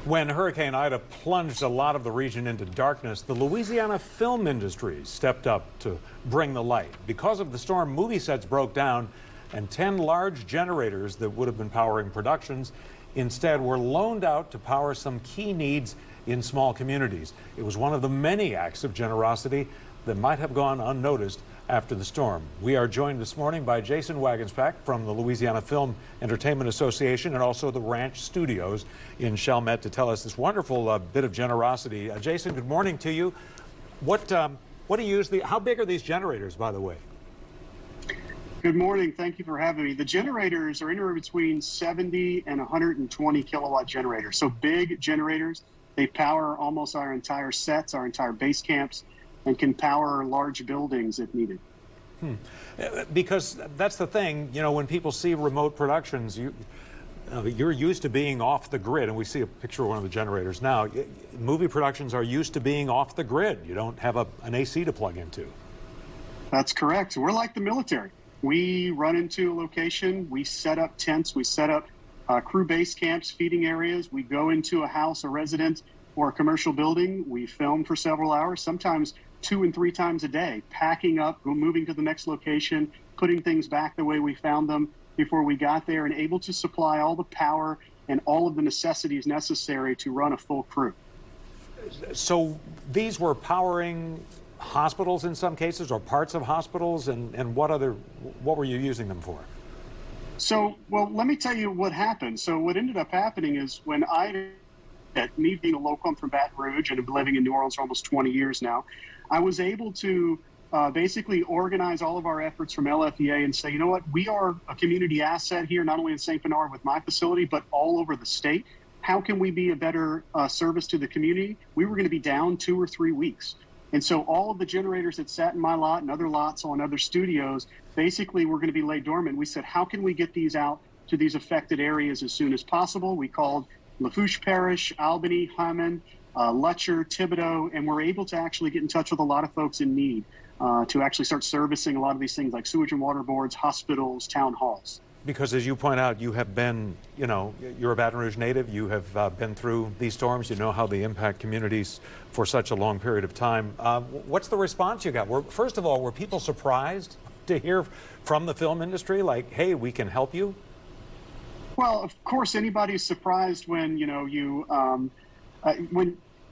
When Hurricane Ida plunged a lot of the region into darkness, the Louisiana film industry stepped up to bring the light. Because of the storm, movie sets broke down, and 10 large generators that would have been powering productions instead were loaned out to power some key needs in small communities. It was one of the many acts of generosity that might have gone unnoticed after the storm. We are joined this morning by Jason Waggenspack from the Louisiana Film Entertainment Association and also the Ranch Studios in Chalmette to tell us this wonderful bit of generosity. Jason, good morning to you. What do you use? How big are these generators, by the way? Good morning. Thank you for having me. The generators are anywhere between 70 and 120 kilowatt generators. So big generators. They power almost our entire sets, our entire base camps, and can power large buildings if needed. Because that's the thing, you know, when people see remote productions, you're used to being off the grid, and we see a picture of one of the generators now. Movie productions are used to being off the grid. You don't have an AC to plug into. That's correct. We're like the military. We run into a location, we set up tents, we set up crew base camps, feeding areas, we go into a house, a residence, or a commercial building, we film for several hours, sometimes 2 and 3 times a day, packing up, moving to the next location, putting things back the way we found them before we got there, and able to supply all the power and all of the necessities necessary to run a full crew. So these were powering hospitals in some cases, or parts of hospitals, and what were you using them for? So, well, let me tell you what happened. So what ended up happening is when me being a local, I'm from Baton Rouge and I've been living in New Orleans for almost 20 years now, I was able to basically organize all of our efforts from LFEA and say, you know what, we are a community asset here, not only in St. Bernard with my facility, but all over the state. How can we be a better service to the community? We were going to be down 2 or 3 weeks. And so all of the generators that sat in my lot and other lots on other studios basically were going to be laid dormant. We said, how can we get these out to these affected areas as soon as possible? We called Lafourche Parish, Albany, Hammond, Letcher, Thibodaux, and we're able to actually get in touch with a lot of folks in need to actually start servicing a lot of these things like sewage and water boards, hospitals, town halls. Because as you point out, you have been, you know, you're a Baton Rouge native, you have been through these storms, you know how they impact communities for such a long period of time. What's the response you got? First of all, were people surprised to hear from the film industry, like, hey, we can help you? Well, of course, anybody's surprised when, you know,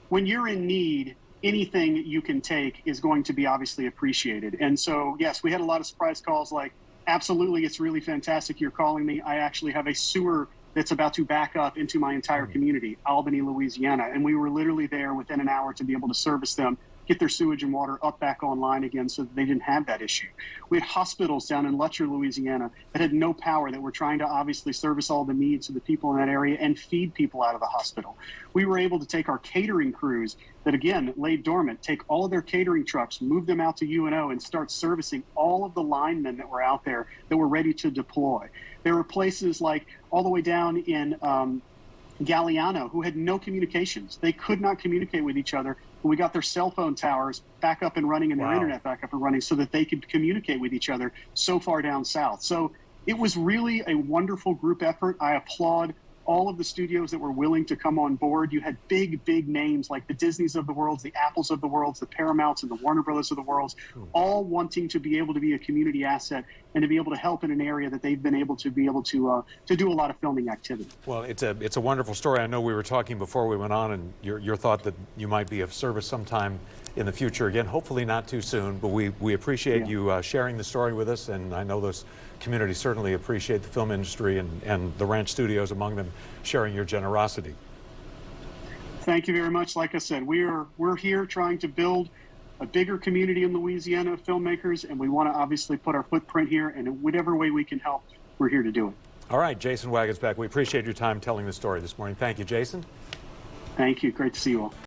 when you're in need, anything you can take is going to be obviously appreciated. And so, yes, we had a lot of surprise calls like, absolutely, it's really fantastic you're calling me. I actually have a sewer that's about to back up into my entire community, Albany, Louisiana. And we were literally there within an hour to be able to service them, get their sewage and water up back online again so that they didn't have that issue. We had hospitals down in Letcher, Louisiana that had no power, that were trying to obviously service all the needs of the people in that area and feed people out of the hospital. We were able to take our catering crews that, again, laid dormant, take all of their catering trucks, move them out to UNO and start servicing all of the linemen that were out there that were ready to deploy. There were places like all the way down in Galliano who had no communications. They could not communicate with each other. And we got their cell phone towers back up and running and their internet back up and running so that they could communicate with each other so far down south. So it was really a wonderful group effort. I applaud all of the studios that were willing to come on board. You had big, big names like the Disneys of the world, the Apples of the world, the Paramounts and the Warner Brothers of the world, all wanting to be able to be a community asset and to be able to help in an area that they've been able to do a lot of filming activity. Well, it's a wonderful story. I know we were talking before we went on, and your thought that you might be of service sometime in the future again, hopefully not too soon, but we appreciate you sharing the story with us, and I know those communities certainly appreciate the film industry and the Ranch Studios among them sharing your generosity. Thank you very much. Like I said, we're here trying to build a bigger community in Louisiana of filmmakers, and we want to obviously put our footprint here, and in whatever way we can help, we're here to do it. All right, Jason Waggenspack, we appreciate your time telling the story this morning. Thank you, Jason. Thank you. Great to see you all.